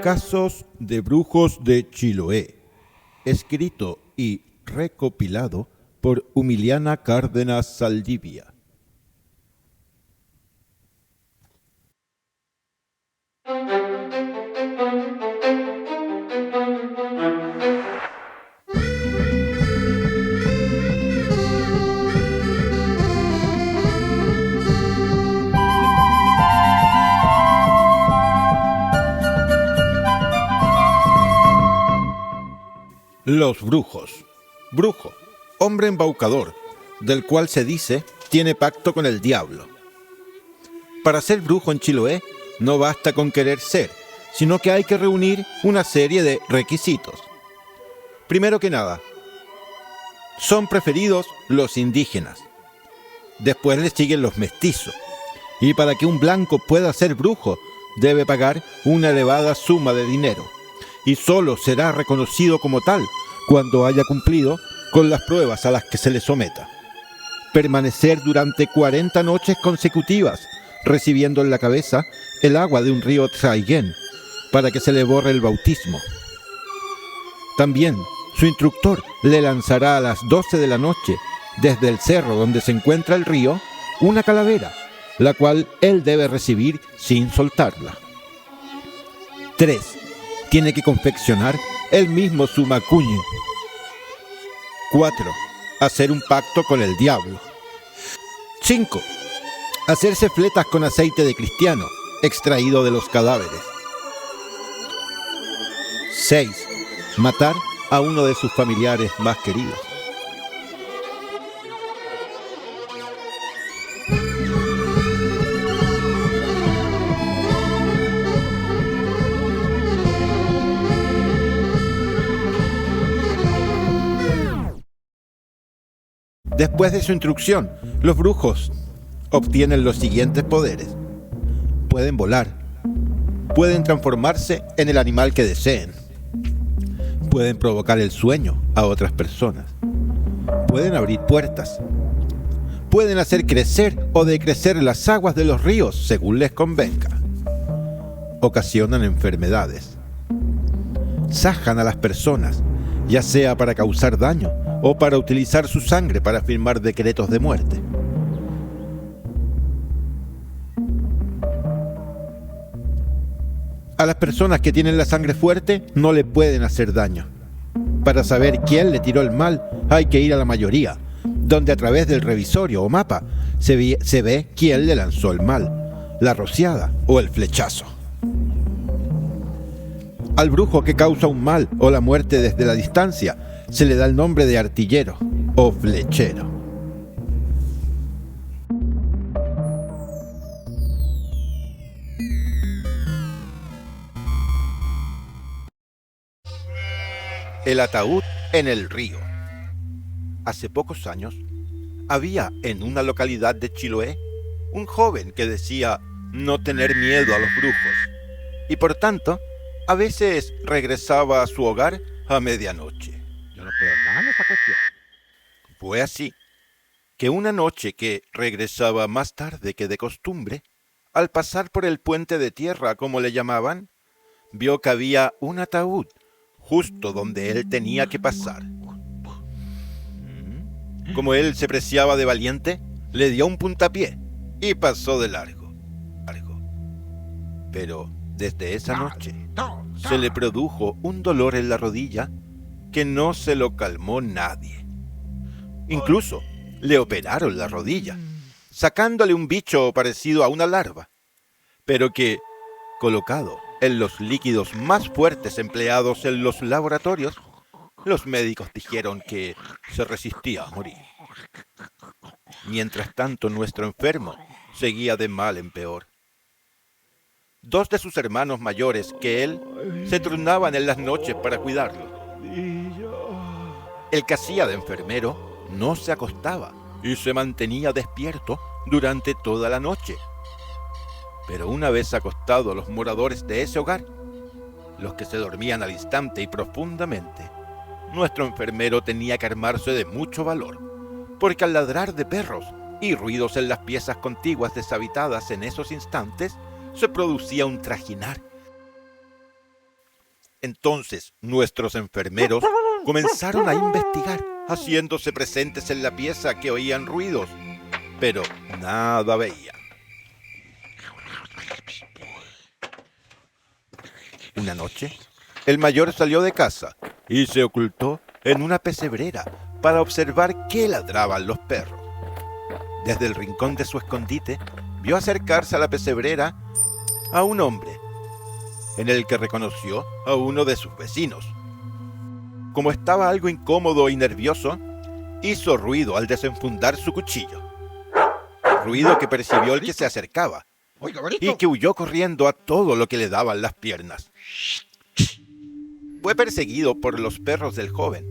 Casos de brujos de Chiloé, escrito y recopilado por Humiliana Cárdenas Saldivia. Los brujos. Brujo, hombre embaucador, del cual se dice tiene pacto con el diablo. Para ser brujo en Chiloé no basta con querer ser, sino que hay que reunir una serie de requisitos. Primero que nada, son preferidos los indígenas. Después les siguen los mestizos. Y para que un blanco pueda ser brujo, debe pagar una elevada suma de dinero. Y solo será reconocido como tal cuando haya cumplido con las pruebas a las que se le someta. Permanecer durante 40 noches consecutivas, recibiendo en la cabeza el agua de un río Traiguén, para que se le borre el bautismo. También su instructor le lanzará a las 12 de la noche, desde el cerro donde se encuentra el río, una calavera, la cual él debe recibir sin soltarla. 3. Tiene que confeccionar él mismo su macuñe. 4. Hacer un pacto con el diablo. 5. Hacerse fletas con aceite de cristiano, extraído de los cadáveres. 6. Matar a uno de sus familiares más queridos. Después de su instrucción, los brujos obtienen los siguientes poderes. Pueden volar. Pueden transformarse en el animal que deseen. Pueden provocar el sueño a otras personas. Pueden abrir puertas. Pueden hacer crecer o decrecer las aguas de los ríos según les convenga. Ocasionan enfermedades. Sajan a las personas, ya sea para causar daño o para utilizar su sangre para firmar decretos de muerte. A las personas que tienen la sangre fuerte no le pueden hacer daño. Para saber quién le tiró el mal, hay que ir a la mayoría, donde a través del revisorio o mapa se ve quién le lanzó el mal, la rociada o el flechazo. Al brujo que causa un mal o la muerte desde la distancia se le da el nombre de artillero o flechero. El ataúd en el río. Hace pocos años, había en una localidad de Chiloé un joven que decía no tener miedo a los brujos y por tanto, a veces regresaba a su hogar a medianoche. Yo no creo nada en esa cuestión. Fue así que una noche que regresaba más tarde que de costumbre, al pasar por el puente de tierra, como le llamaban, vio que había un ataúd justo donde él tenía que pasar. Como él se preciaba de valiente, le dio un puntapié y pasó de largo. Pero desde esa noche se le produjo un dolor en la rodilla que no se lo calmó nadie. Incluso le operaron la rodilla, sacándole un bicho parecido a una larva, pero que, colocado en los líquidos más fuertes empleados en los laboratorios, los médicos dijeron que se resistía a morir. Mientras tanto, nuestro enfermo seguía de mal en peor. 2 de sus hermanos mayores que él se turnaban en las noches para cuidarlo. El que hacía de enfermero no se acostaba y se mantenía despierto durante toda la noche. Pero una vez acostados los moradores de ese hogar, los que se dormían al instante y profundamente, nuestro enfermero tenía que armarse de mucho valor, porque al ladrar de perros y ruidos en las piezas contiguas deshabitadas en esos instantes, se producía un trajinar Entonces nuestros enfermeros comenzaron a investigar, haciéndose presentes en la pieza que oían ruidos, pero nada veían. Una noche, el mayor salió de casa y se ocultó en una pesebrera para observar qué ladraban los perros. Desde el rincón de su escondite, vio acercarse a la pesebrera a un hombre, en el que reconoció a uno de sus vecinos. Como estaba algo incómodo y nervioso, hizo ruido al desenfundar su cuchillo. Ruido que percibió el que se acercaba y que huyó corriendo a todo lo que le daban las piernas. Fue perseguido por los perros del joven,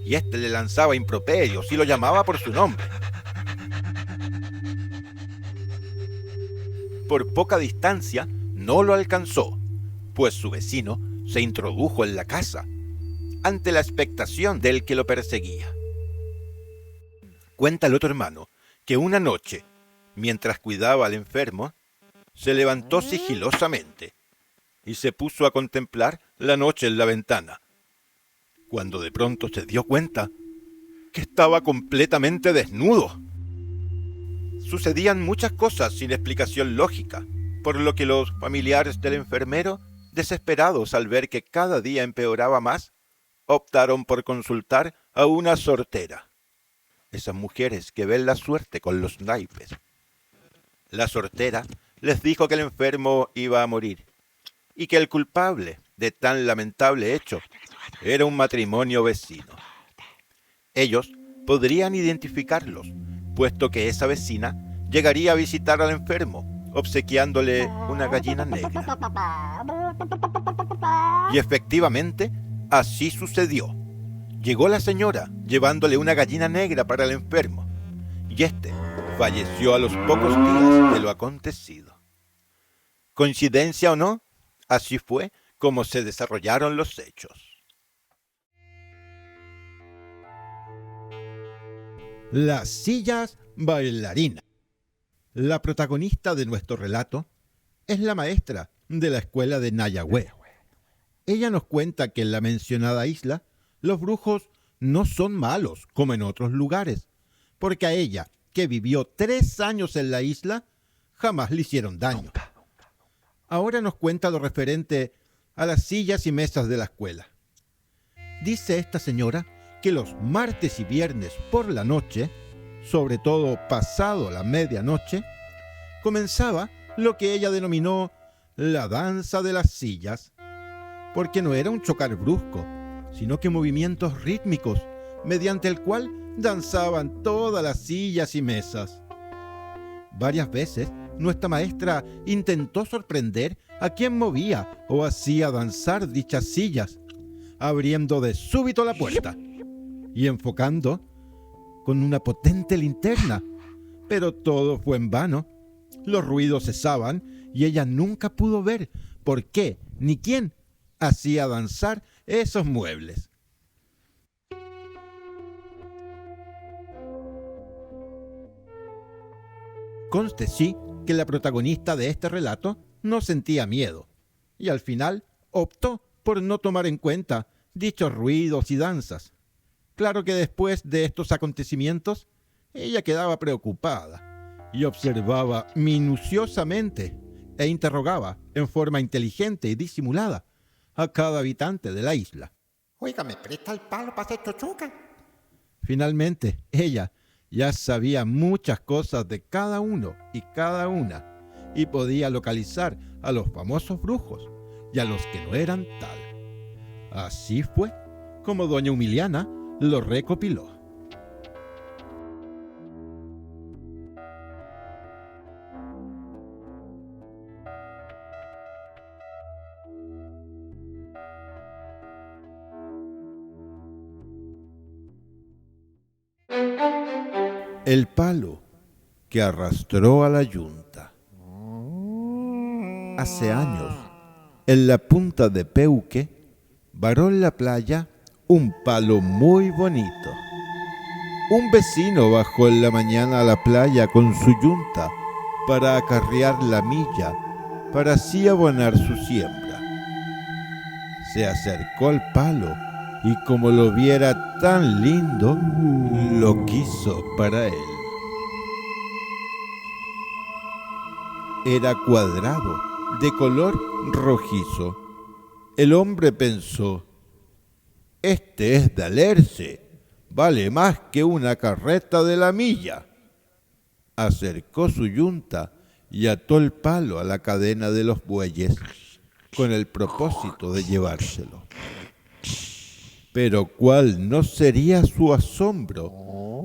y éste le lanzaba improperios y lo llamaba por su nombre. Por poca distancia no lo alcanzó, pues su vecino se introdujo en la casa, ante la expectación del que lo perseguía. Cuenta el otro hermano que una noche, mientras cuidaba al enfermo, se levantó sigilosamente y se puso a contemplar la noche en la ventana, cuando de pronto se dio cuenta que estaba completamente desnudo. Sucedían muchas cosas sin explicación lógica, por lo que los familiares del enfermero, desesperados al ver que cada día empeoraba más, optaron por consultar a una sortera, esas mujeres que ven la suerte con los naipes. La sortera les dijo que el enfermo iba a morir y que el culpable de tan lamentable hecho era un matrimonio vecino. Ellos podrían identificarlos, puesto que esa vecina llegaría a visitar al enfermo, obsequiándole una gallina negra. Y efectivamente, así sucedió. Llegó la señora, llevándole una gallina negra para el enfermo, y éste falleció a los pocos días de lo acontecido. ¿Coincidencia o no? Así fue como se desarrollaron los hechos. Las sillas bailarinas. La protagonista de nuestro relato es la maestra de la escuela de Nayagüe. Ella nos cuenta que en la mencionada isla los brujos no son malos como en otros lugares, porque a ella, que vivió 3 años en la isla, jamás le hicieron daño. Ahora nos cuenta lo referente a las sillas y mesas de la escuela. Dice esta señora que los martes y viernes por la noche, sobre todo pasado la medianoche, comenzaba lo que ella denominó la danza de las sillas, porque no era un chocar brusco, sino que movimientos rítmicos, mediante el cual danzaban todas las sillas y mesas. Varias veces nuestra maestra intentó sorprender a quien movía o hacía danzar dichas sillas, abriendo de súbito la puerta y enfocando con una potente linterna, pero todo fue en vano. Los ruidos cesaban y ella nunca pudo ver por qué ni quién hacía danzar esos muebles. Conste sí que la protagonista de este relato no sentía miedo y al final optó por no tomar en cuenta dichos ruidos y danzas. Claro que después de estos acontecimientos, ella quedaba preocupada y observaba minuciosamente e interrogaba en forma inteligente y disimulada a cada habitante de la isla. Oiga, ¿me presta el palo para hacer chochuca? Finalmente, ella ya sabía muchas cosas de cada uno y cada una y podía localizar a los famosos brujos y a los que no eran tal. Así fue como doña Humiliana lo recopiló. El palo que arrastró a la yunta. Hace años, en la punta de Peuque, varó en la playa un palo muy bonito. Un vecino bajó en la mañana a la playa con su yunta para acarrear la milla, para así abonar su siembra. se acercó al palo y como lo viera tan lindo, lo quiso para él. Era cuadrado, de color rojizo. El hombre pensó, este es de alerce, vale más que una carreta de la milla. Acercó su yunta y ató el palo a la cadena de los bueyes con el propósito de llevárselo. Pero cuál no sería su asombro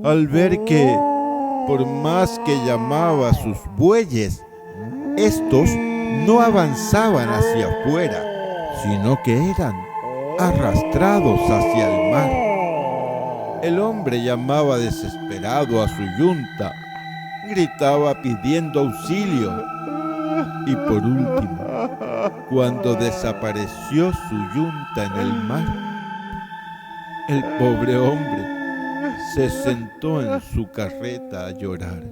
al ver que, por más que llamaba a sus bueyes, estos no avanzaban hacia afuera, sino que eran arrastrados hacia el mar. El hombre llamaba desesperado a su yunta, gritaba pidiendo auxilio y por último, cuando desapareció su yunta en el mar, el pobre hombre se sentó en su carreta a llorar.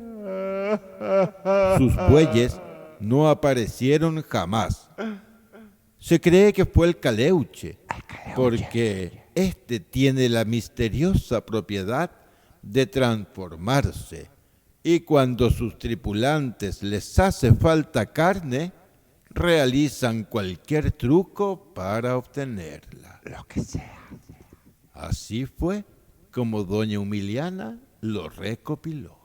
Sus bueyes no aparecieron jamás. Se cree que fue el caleuche, porque éste tiene la misteriosa propiedad de transformarse y cuando sus tripulantes les hace falta carne, realizan cualquier truco para obtenerla. Lo que sea. Así fue como doña Humiliana lo recopiló.